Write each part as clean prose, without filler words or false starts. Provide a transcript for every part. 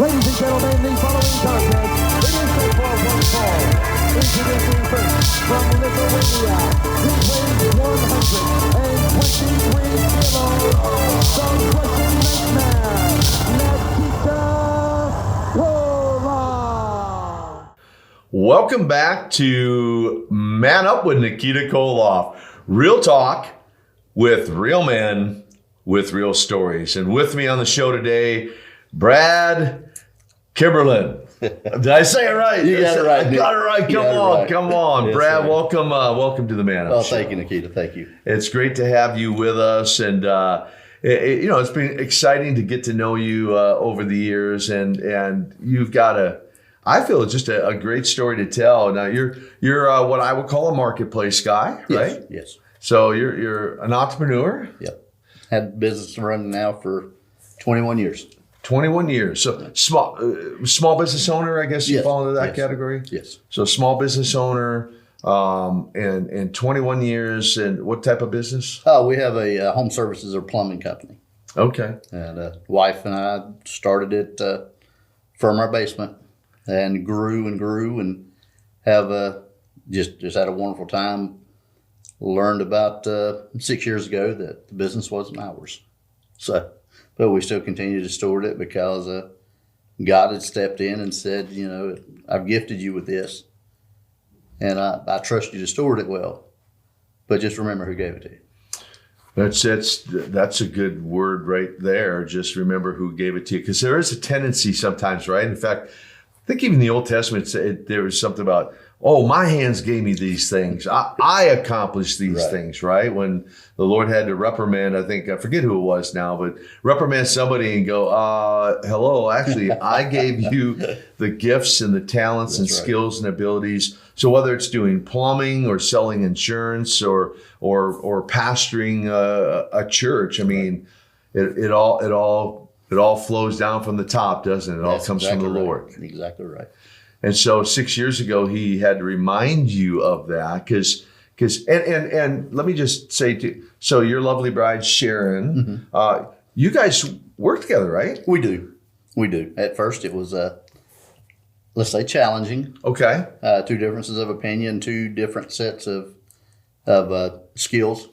Ladies and gentlemen, the following contest, it is the 12-1 fall. Introducing first, from Lithuania, he weighs 123 kilos, the Russian nightmare, Nikita Koloff. Welcome back to Man Up with Nikita Koloff. Real talk with real men with real stories. And with me on the show today, Brad Kimberland. Did I say it right? You got it right. I got it right. Come on. Yes, Brad, sir. welcome to the Man Up Oh, show. thank you, Nikita. Thank you. It's great to have you with us. And, it's been exciting to get to know you over the years. And you've got I feel it's just a great story to tell. Now, you're what I would call a marketplace guy, right? Yes. So you're an entrepreneur. Yep. Had business running now for 21 years. 21 years. So small business owner, I guess you Yes. fall into that Yes. category? Yes. So small business owner, and 21 years. And what type of business? We have a home services or plumbing company. Okay. And wife and I started it from our basement and grew and have just had a wonderful time. Learned about 6 years ago that the business wasn't ours. But we still continue to steward it because God had stepped in and said, I've gifted you with this, and I trust you to steward it well. But just remember who gave it to you. That's a good word right there. Just remember who gave it to you, because there is a tendency sometimes, right? In fact, I think even the Old Testament there was something about, oh, my hands gave me these things. I accomplished these Right. things, right? When the Lord had to reprimand, I forget who it was now, but reprimand somebody and go, hello, actually, I gave you the gifts and the talents and That's right. skills and abilities. So whether it's doing plumbing or selling insurance or pastoring a church, I mean, it all flows down from the top, doesn't it? It all That's comes exactly from the right. Lord. Exactly right. And so 6 years ago, he had to remind you of that because and let me just say so your lovely bride, Sharon, you guys work together, right? We do. At first, it was, let's say, challenging. Okay. Two differences of opinion, two different sets of skills.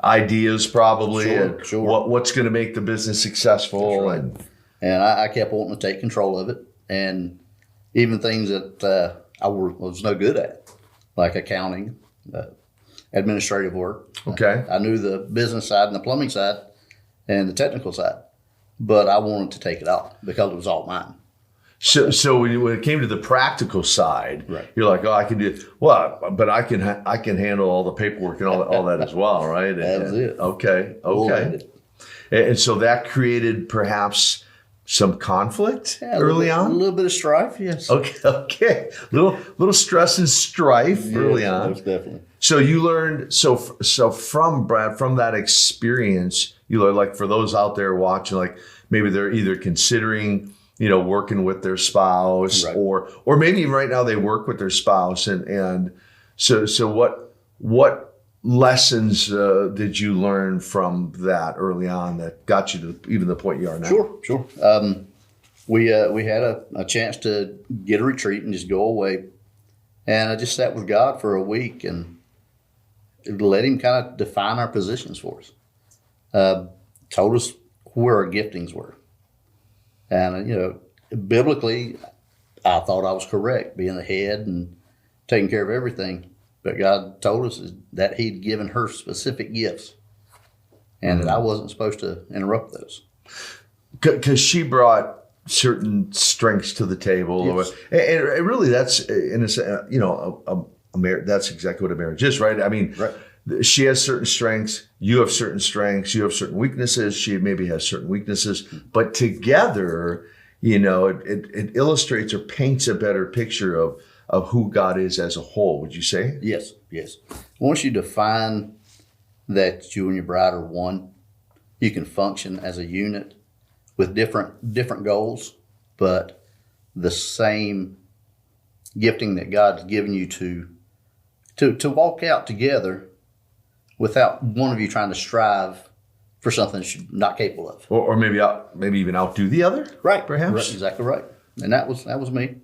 Ideas probably. Sure, and sure. What's going to make the business successful. That's right. And I kept wanting to take control of it. And even things that I was no good at, like accounting, administrative work. Okay. I knew the business side and the plumbing side and the technical side, but I wanted to take it all because it was all mine. So when it came to the practical side, Right. you're like, oh, I can do it. Well, but I can handle all the paperwork and all that as well, right? That was it. Okay. Bull-headed. And so that created perhaps some conflict early A on. little bit of strife, yes. Okay. Little stress and strife early Yes, on. most definitely. So you learned. So from Brad, from that experience, you learned, like, for those out there watching, like maybe they're either considering, working with their spouse, Right. or maybe even right now they work with their spouse, and so what lessons did you learn from that early on that got you to even the point you are now? Sure. We had a chance to get a retreat and just go away, and I just sat with God for a week and let Him kind of define our positions for us. Told us where our giftings were, and biblically, I thought I was correct, being the head and taking care of everything. But God told us that He'd given her specific gifts, and that I wasn't supposed to interrupt those. Because she brought certain strengths to the table. Yes. And really, that's in a marriage. That's exactly what a marriage is, right? I mean, Right. She has certain strengths. You have certain strengths. You have certain weaknesses. She maybe has certain weaknesses, but together, it illustrates or paints a better picture of who God is as a whole. Would you say? Yes. Once you define that you and your bride are one, you can function as a unit with different goals, but the same gifting that God's given you to walk out together without one of you trying to strive for something she's not capable of. Or maybe even outdo the other. Right. Perhaps. Right, exactly right. And that was me.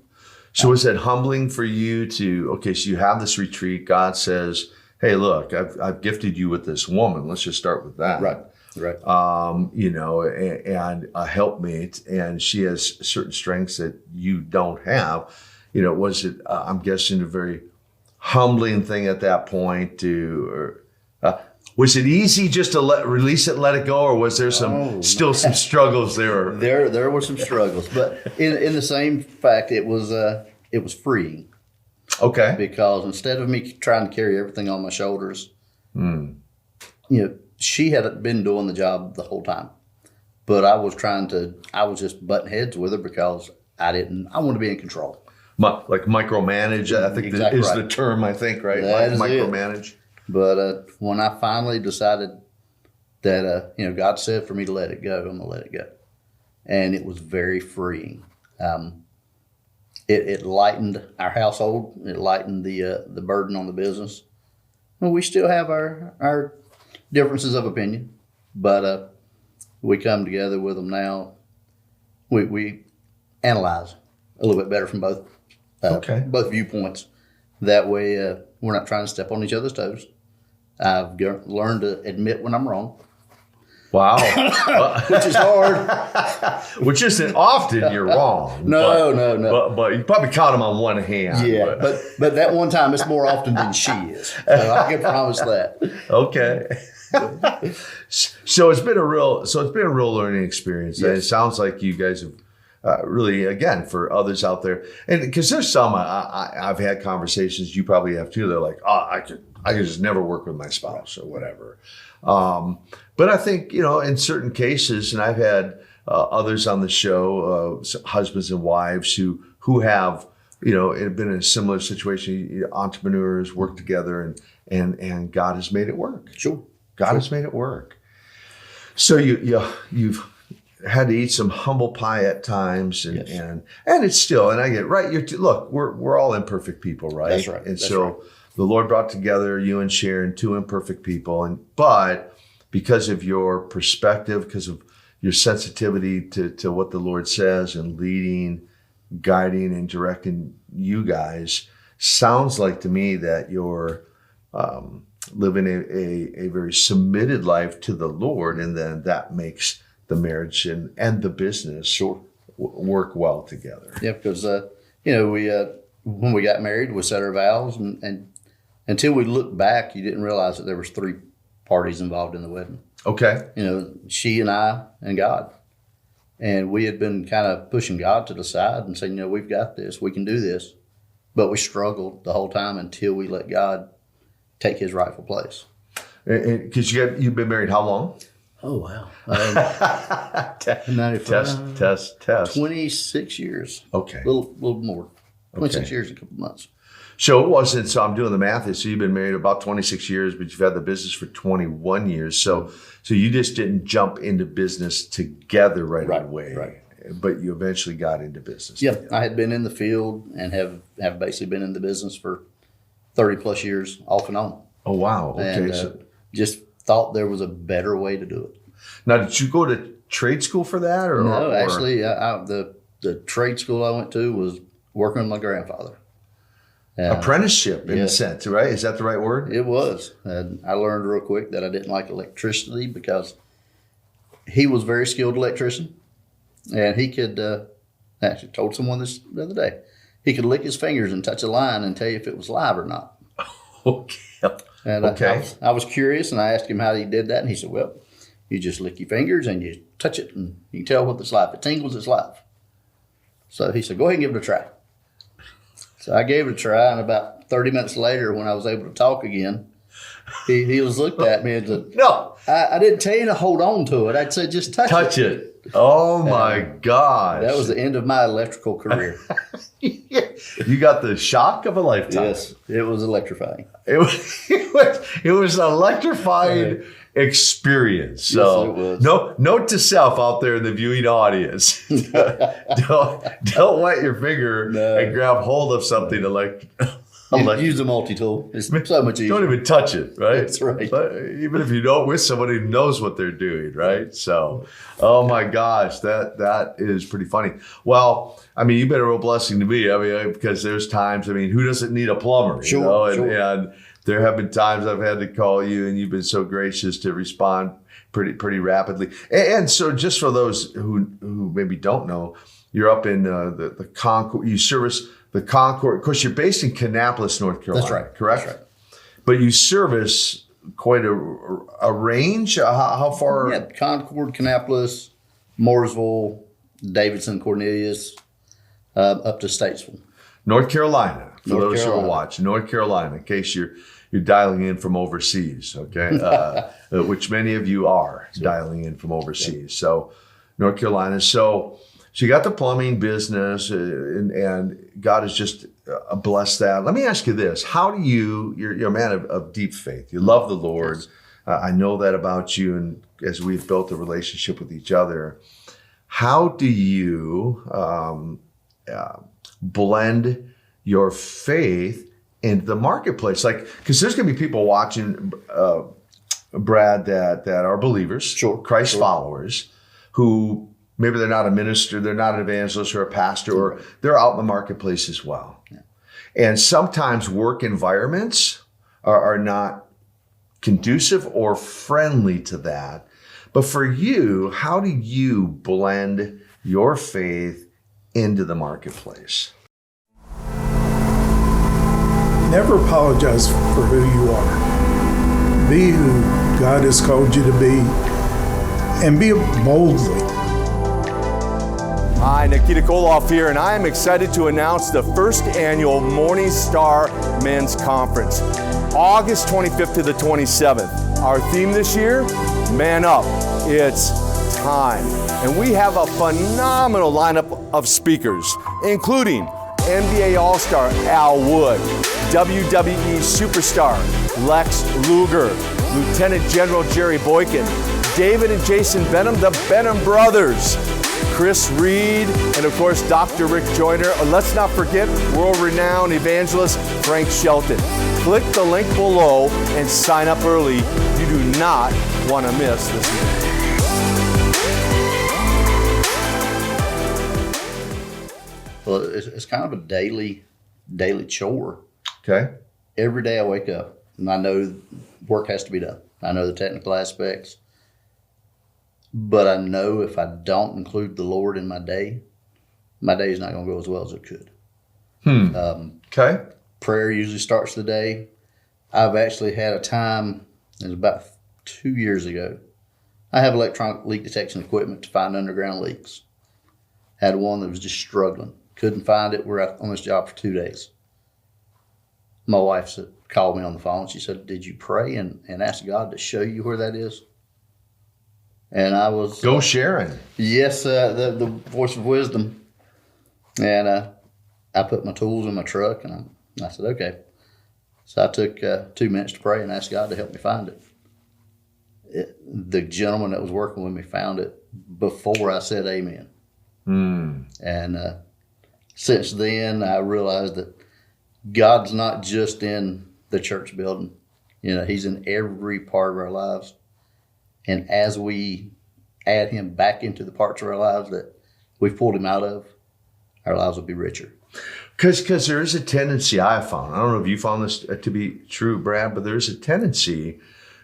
So is it humbling for you so you have this retreat. God says, hey, look, I've gifted you with this woman. Let's just start with that. Right. And a helpmate, and she has certain strengths that you don't have. Was it, I'm guessing, a very humbling thing at that point was it easy just to release it, let it go, or was there some struggles there? There were some struggles, but in the same fact, it was freeing. Okay. Because instead of me trying to carry everything on my shoulders, she had been doing the job the whole time, but I was just butting heads with her because I wanted to be in control. Like micromanage, I think exactly is right. the term, I think, right? That is micromanage. It. But when I finally decided that, God said for me to let it go, I'm going to let it go. And it was very freeing. It lightened our household. It lightened the burden on the business. Well, we still have our differences of opinion, but we come together with them now. We analyze a little bit better from both viewpoints. That way, we're not trying to step on each other's toes. I've learned to admit when I'm wrong. Wow. Which is hard. Which isn't often you're wrong. No. But you probably count them on one hand. Yeah, but that one time it's more often than she is. So I can promise that. Okay. So it's been a real learning experience. Yes. And it sounds like you guys have really, again, for others out there, and because there's some I've had conversations, you probably have too. They're like, I could just never work with my spouse or whatever. But I think, in certain cases, and I've had others on the show, husbands and wives who have, been in a similar situation. Entrepreneurs work together, and God has made it work. Sure. God has made it work. So you've had to eat some humble pie at times, and it's still, and I get it, right. Look, we're all imperfect people, right? That's right. And so the Lord brought together you and Sharon, two imperfect people, but because of your perspective, because of your sensitivity to what the Lord says and leading, guiding, and directing you guys, sounds like to me that you're living a very submitted life to the Lord, and then that makes the marriage and the business work well together. Yeah, because we when we got married, we set our vows, and until we looked back, you didn't realize that there was 3 parties involved in the wedding. Okay. She and I and God, and we had been kind of pushing God to the side and saying, we've got this, we can do this, but we struggled the whole time until we let God take His rightful place. Because you've been married how long? Oh, wow. Test. 26 years. Okay. A little more. 26 years and a couple months. So it wasn't, so I'm doing the math here. So you've been married about 26 years, but you've had the business for 21 years. So you just didn't jump into business together right away. Right. But you eventually got into business. Yeah. I had been in the field and have basically been in the business for 30 plus years off and on. Oh, wow. Okay. And just thought there was a better way to do it. Now, did you go to trade school for that? No, actually, the trade school I went to was working with my grandfather. Apprenticeship, in a sense, right? Is that the right word? It was. And I learned real quick that I didn't like electricity because he was a very skilled electrician. And he could, actually told someone this the other day, he could lick his fingers and touch a line and tell you if it was live or not. Okay. And I was curious, and I asked him how he did that, and he said, well, you just lick your fingers and you touch it, and you can tell whether it's live. If it tingles, it's live. So he said, go ahead and give it a try. So I gave it a try, and about 30 minutes later, when I was able to talk again, he just looked at me and said, no, I didn't tell you to hold on to it. I said, just touch it. Oh, my gosh. That was the end of my electrical career. You got the shock of a lifetime. Yes, it was electrifying. It was an electrifying experience. So yes, it was. Note to self out there in the viewing audience. don't wet your finger and grab hold of something Use a multi-tool. It's so much easier. Don't even touch it, right? That's right. But even if you don't, with somebody who knows what they're doing, right? So, oh my gosh, that is pretty funny. Well, I mean, you've been a real blessing to me. I mean, because there's times, I mean, who doesn't need a plumber? Sure, you know? sure. And there have been times I've had to call you, and you've been so gracious to respond pretty rapidly. And so, just for those who maybe don't know, you're up in the Concord. You service the Concord. Of course, you're based in Kannapolis, North Carolina. That's right. Correct. That's right. But you service quite a range. How far? Yeah, Concord, Kannapolis, Mooresville, Davidson, Cornelius, up to Statesville. North Carolina. For North those who Carolina. are watching, North Carolina. In case you're dialing in from overseas, okay, which many of you are dialing in from overseas. So, North Carolina. So you got the plumbing business, and God has just blessed that. Let me ask you this: how do you're a man of deep faith. You love the Lord. Yes. I know that about you, and as we've built a relationship with each other, how do you blend your faith into the marketplace? Like, because there's going to be people watching, Brad, that are believers, Sure, Christ sure. followers, who maybe they're not a minister, they're not an evangelist or a pastor, or they're out in the marketplace as well. Yeah. And sometimes work environments are not conducive or friendly to that. But for you, how do you blend your faith into the marketplace? Never apologize for who you are. Be who God has called you to be, and be it boldly. Hi, Nikita Koloff here, and I am excited to announce the first annual MorningStar Men's Conference, August 25th to the 27th. Our theme this year, Man Up. It's time. And we have a phenomenal lineup of speakers, including NBA All-Star Al Wood, WWE Superstar Lex Luger, Lieutenant General Jerry Boykin, David and Jason Benham, the Benham Brothers, Chris Reed, and of course, Dr. Rick Joyner. And let's not forget world-renowned evangelist Frank Shelton. Click the link below and sign up early. You do not want to miss this event. Well, it's kind of a daily chore. Okay. Every day I wake up and I know work has to be done. I know the technical aspects, but I know if I don't include the Lord in my day is not going to go as well as it could. Okay. Prayer usually starts the day. I've actually had a time, it was about 2 years ago, I have electronic leak detection equipment to find underground leaks. Had one that was just struggling. Couldn't find it. We're on this job for 2 days. My wife called me on the phone. She said, "Did you pray and ask God to show you where that is?" And I was... Go Sharon. Yes, the voice of wisdom. And I put my tools in my truck, and I said, okay. So I took 2 minutes to pray and ask God to help me find it. The gentleman that was working with me found it before I said amen. And since then, I realized that God's not just in the church building. You know, He's in every part of our lives. And as we add Him back into the parts of our lives that we've pulled Him out of, our lives will be richer. Because there is a tendency I found, I don't know if you found this to be true, Brad, but there's a tendency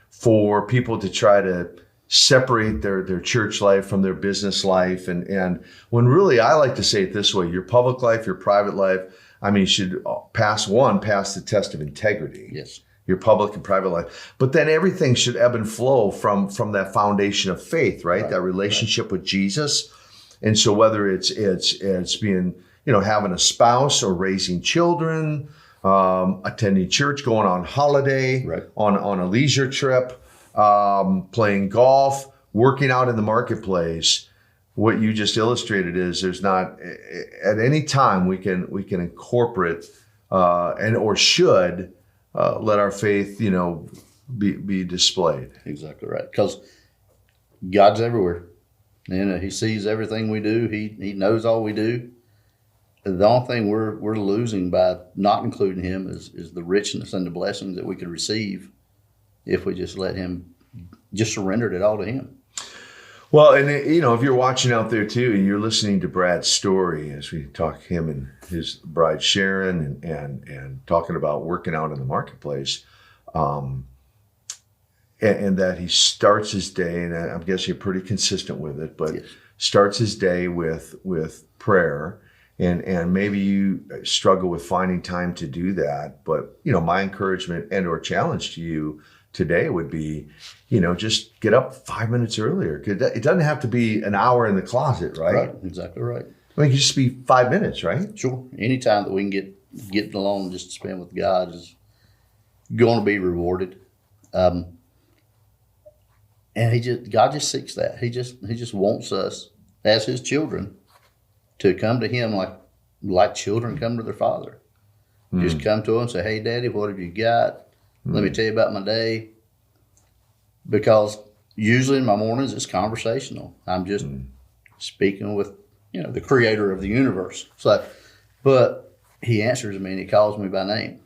for people to try to separate their church life from their business life. And when really, I like to say it this way, your public life, your private life, I mean, should pass the test of integrity. Yes. Your public and private life. But then everything should ebb and flow from that foundation of faith, right? That relationship with Jesus. And so whether it's being, having a spouse or raising children, attending church, going on holiday, on a leisure trip, playing golf, working out in the marketplace, what you just illustrated is there's not at any time we can incorporate or should let our faith, be displayed. Exactly right. Because God's everywhere. He sees everything we do. He knows all we do. the only thing we're losing by not including him is the richness and the blessings that we could receive if we just let him, just surrendered it all to him. Well, and if you're watching out there too, and you're listening to Brad's story as we talk him and his bride Sharon, and talking about working out in the marketplace, and that he starts his day, and I'm guessing you're pretty consistent with it, but yes. Starts his day with prayer. And maybe you struggle with finding time to do that. But, my encouragement and or challenge to you today would be, just get up 5 minutes earlier. It doesn't have to be an hour in the closet, right? Right, exactly right. I mean, it could just be 5 minutes, right? Sure. Any time that we can get alone just to spend with God is going to be rewarded. And God just seeks that. He just wants us as his children to come to him like children come to their father. Just come to him and say, hey, Daddy, what have you got? Let me tell you about my day. Because usually in my mornings, it's conversational. I'm just speaking with, the creator of the universe. But he answers me and he calls me by name.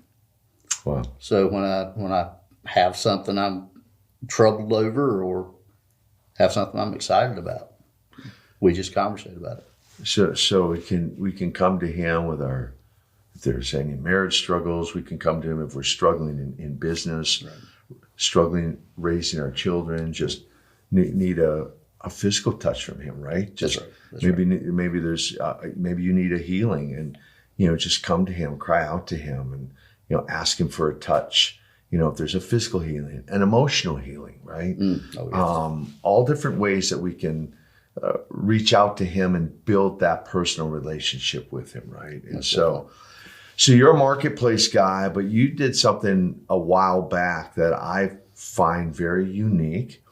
Wow. So when I have something I'm troubled over or have something I'm excited about, we just conversate about it. So we can come to him with if there's any marriage struggles, we can come to him if we're struggling in business, right. Struggling raising our children, just need a physical touch from him, right? Just That's right. Maybe there's maybe you need a healing, and just come to him, cry out to him, and ask him for a touch. If there's a physical healing, an emotional healing, right? All different ways that we can reach out to him and build that personal relationship with him, right? And so you're a marketplace guy, but you did something a while back that I find very unique.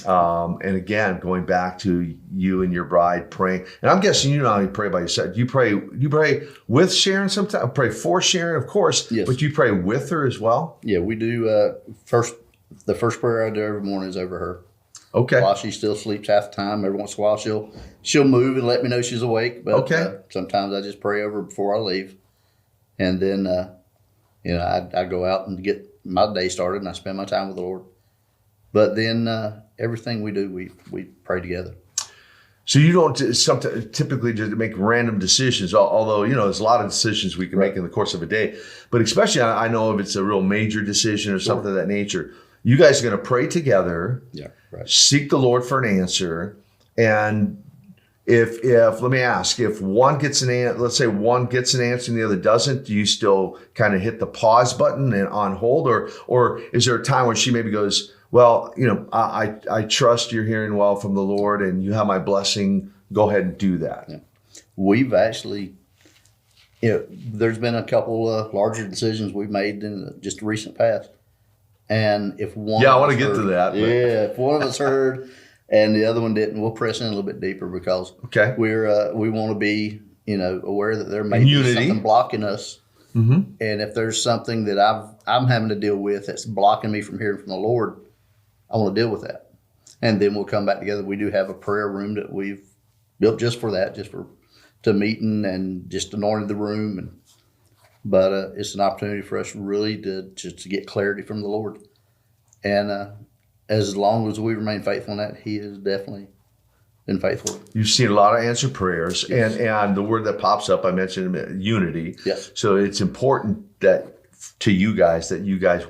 And again, going back to you and your bride praying, and I'm guessing you not only pray by yourself. You pray with Sharon sometimes. Pray for Sharon, of course, yes. But you pray with her as well. Yeah, we do. The first prayer I do every morning is over her. Okay. While she still sleeps half the time, every once in a while she'll move and let me know she's awake. But sometimes I just pray over her before I leave, and then I go out and get my day started, and I spend my time with the Lord. But then everything we do, we pray together. So you don't typically just make random decisions, although, there's a lot of decisions we can make in the course of a day. But especially I know if it's a real major decision or something of that nature, you guys are going to pray together, seek the Lord for an answer. And if let me ask, if one gets an answer, let's say one gets an answer and the other doesn't, do you still kind of hit the pause button and on hold? Or is there a time when she maybe goes, well, I trust you're hearing well from the Lord and you have my blessing. Go ahead and do that. Yeah. We've actually, there's been a couple of larger decisions we've made in just the recent past. And if one, I want to get to that. If one of us heard and the other one didn't, we'll press in a little bit deeper because we want to be, aware that there may be something blocking us. Mm-hmm. And if there's something that I'm having to deal with that's blocking me from hearing from the Lord, I want to deal with that. And then we'll come back together. We do have a prayer room that we've built just for that, to meeting and just anointed the room. But it's an opportunity for us really to get clarity from the Lord. And as long as we remain faithful in that, he has definitely been faithful. You've seen a lot of answered prayers. Yes. And the word that pops up, I mentioned unity. Yes. So it's important that you guys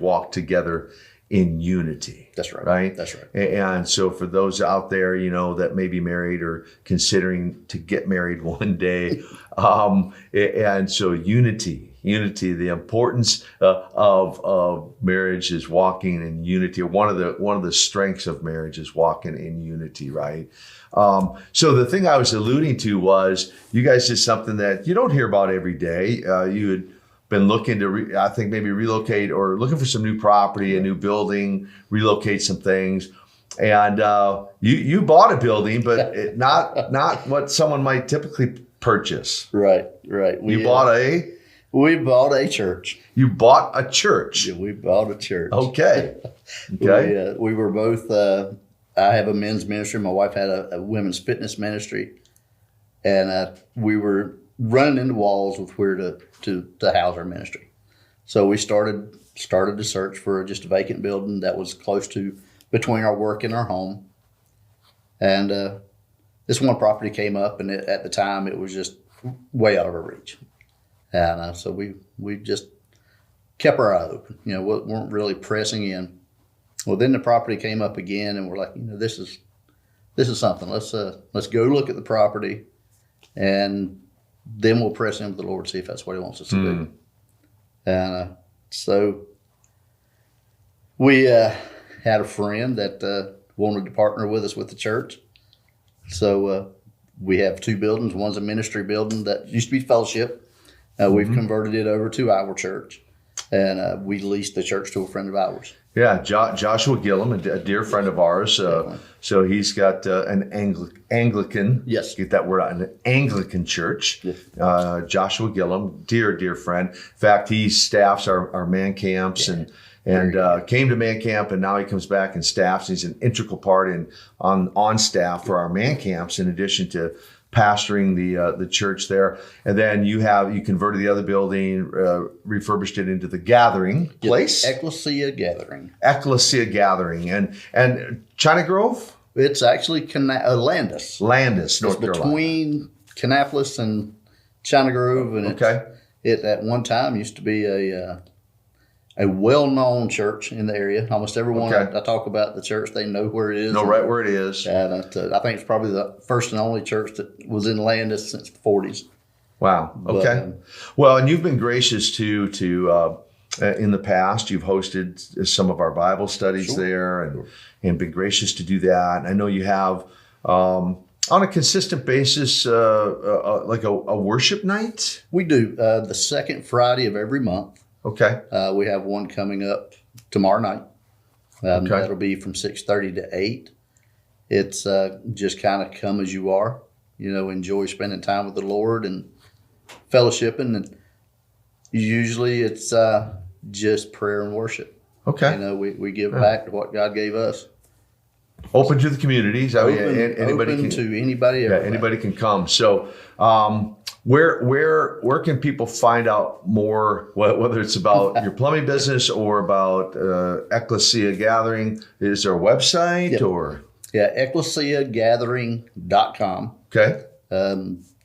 walk together in unity. That's right. Right? That's right. And so for those out there, that may be married or considering to get married one day, and so unity, the importance of marriage is walking in unity. One of the strengths of marriage is walking in unity, right? So the thing I was alluding to was you guys did something that you don't hear about every day. You had been looking to, I think maybe relocate or looking for some new property, a new building, relocate some things. And you bought a building, but not what someone might typically purchase. Right. We bought a church. You bought a church. Yeah, we bought a church. Okay. We were both, I have a men's ministry. My wife had a women's fitness ministry. And we were running into walls with where to house our ministry. So we started to search for just a vacant building that was close to between our work and our home. And this one property came up, and at the time it was just way out of our reach. And so we just kept our eye open. You know, weren't really pressing in. Well, then the property came up again, and we're like, you know, this is something. Let's go look at the property, and then we'll press in with the Lord, see if that's what He wants us to do. And so we had a friend that wanted to partner with us with the church. So we have two buildings. One's a ministry building that used to be fellowship. We've converted it over to our church, and we leased the church to a friend of ours. Yeah, Joshua Gillum, a dear friend of ours. So he's got an Anglican. Yes. Get that word out. An Anglican church. Yes. Joshua Gillum, dear friend. In fact, he staffs our man camps and came to man camp, and now he comes back and staffs. He's an integral part on staff for our man camps, in addition to pastoring the church there. And then you converted the other building, refurbished it into the gathering place. Ecclesia Gathering. Ecclesia Gathering. And China Grove? It's actually Landis. Landis, North It's Carolina. between Kannapolis and China Grove. And it at one time used to be a well-known church in the area. Almost everyone I talk about the church, they know where it is. Know right where it is. And I think it's probably the first and only church that was in Landis since the 40s. Wow. Okay. Well, and you've been gracious to in the past. You've hosted some of our Bible studies there, and been gracious to do that. And I know you have on a consistent basis, like a worship night. We do the second Friday of every month. Okay. We have one coming up tomorrow night. That'll be from 6:30 to 8. It's just kind of come as you are. You know, enjoy spending time with the Lord and fellowshipping. And usually it's just prayer and worship. Okay. You know, we give back to what God gave us. Open to the communities. Anybody can come. So, where can people find out more, whether it's about your plumbing business or about Ecclesia Gathering? Is there a website or? Yeah, ecclesiagathering.com. Okay.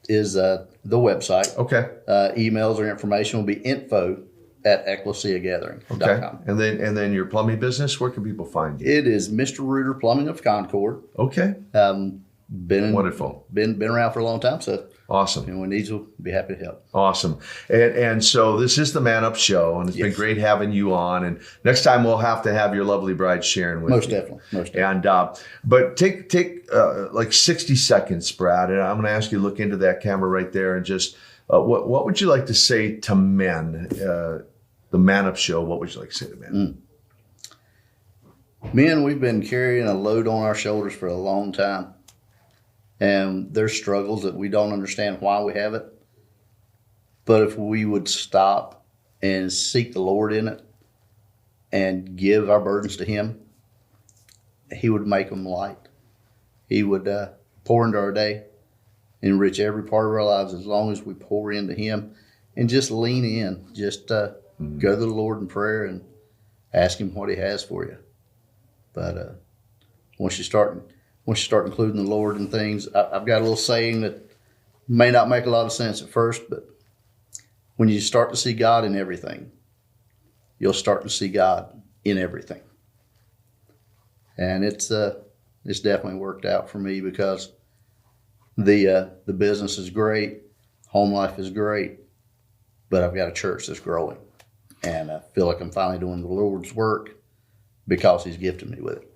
Is the website. Okay. Emails or information will be info@ecclesiagathering.com. Okay. And then your plumbing business, where can people find you? It is Mr. Reuter Plumbing of Concord. Okay. Wonderful. Been around for a long time, so awesome. If anyone needs, we'll be happy to help. Awesome. And so this is the Man Up Show, and it's been great having you on. And next time we'll have to have your lovely bride Sharon with Most you. definitely. And but take like 60 seconds, Brad, and I'm going to ask you to look into that camera right there, and just what would you like to say to men? The Man Up Show. What would you like to say to men? Men, we've been carrying a load on our shoulders for a long time. And there's struggles that we don't understand why we have it. But if we would stop and seek the Lord in it and give our burdens to Him, He would make them light. He would pour into our day, enrich every part of our lives as long as we pour into Him and just lean in. Just go to the Lord in prayer and ask Him what He has for you. But once you start including the Lord in things, I've got a little saying that may not make a lot of sense at first, but when you start to see God in everything, you'll start to see God in everything. And it's definitely worked out for me, because the business is great, home life is great, but I've got a church that's growing, and I feel like I'm finally doing the Lord's work because He's gifted me with it,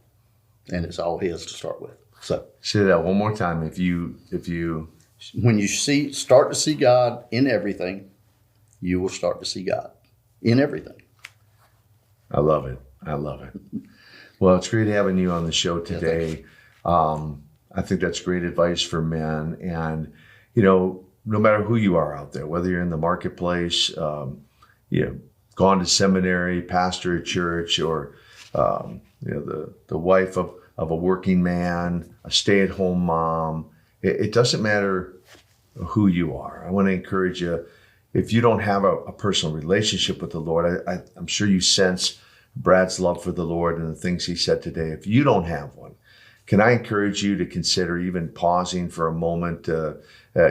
and it's all His to start with. So say that one more time. If you when you start to see God in everything, you will start to see God in everything. I love it. Well, it's great having you on the show today. I think that's great advice for men. And, you know, no matter who you are out there, whether you're in the marketplace, gone to seminary, pastor a church, or, the wife of a working man, a stay-at-home mom, it doesn't matter who you are. I want to encourage you, if you don't have a personal relationship with the Lord, I'm sure you sense Brad's love for the Lord and the things he said today. If you don't have one, can I encourage you to consider even pausing for a moment,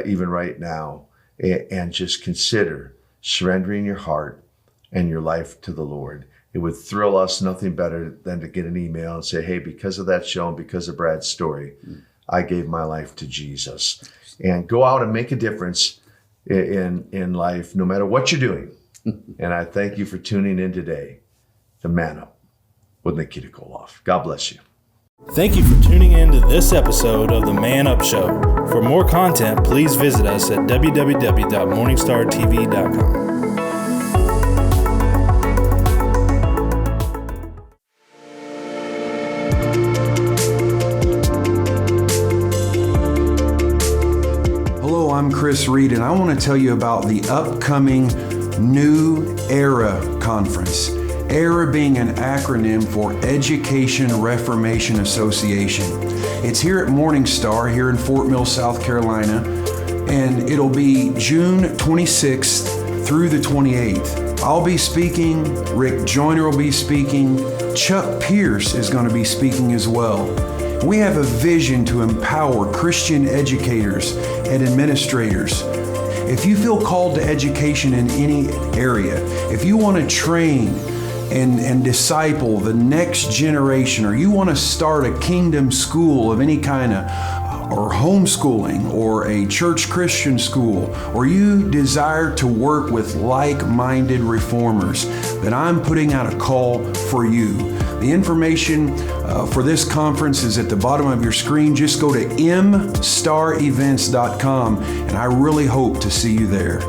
even right now, and just consider surrendering your heart and your life to the Lord. It would thrill us nothing better than to get an email and say, hey, because of that show and because of Brad's story, I gave my life to Jesus. And go out and make a difference in life, no matter what you're doing. And I thank you for tuning in today to Man Up with Nikita Koloff. God bless you. Thank you for tuning in to this episode of the Man Up Show. For more content, please visit us at www.morningstartv.com. Hello, I'm Chris Reed, and I want to tell you about the upcoming New Era Conference. ERA being an acronym for Education Reformation Association. It's here at MorningStar here in Fort Mill, South Carolina, and it'll be June 26th through the 28th. I'll be speaking, Rick Joyner will be speaking, Chuck Pierce is going to be speaking as well. We have a vision to empower Christian educators and administrators. If you feel called to education in any area, if you want to train and disciple the next generation, or you want to start a kingdom school of any kind of, or homeschooling, or a church Christian school, or you desire to work with like-minded reformers, then I'm putting out a call for you. The information for this conference is at the bottom of your screen. Just go to mstarevents.com, and I really hope to see you there.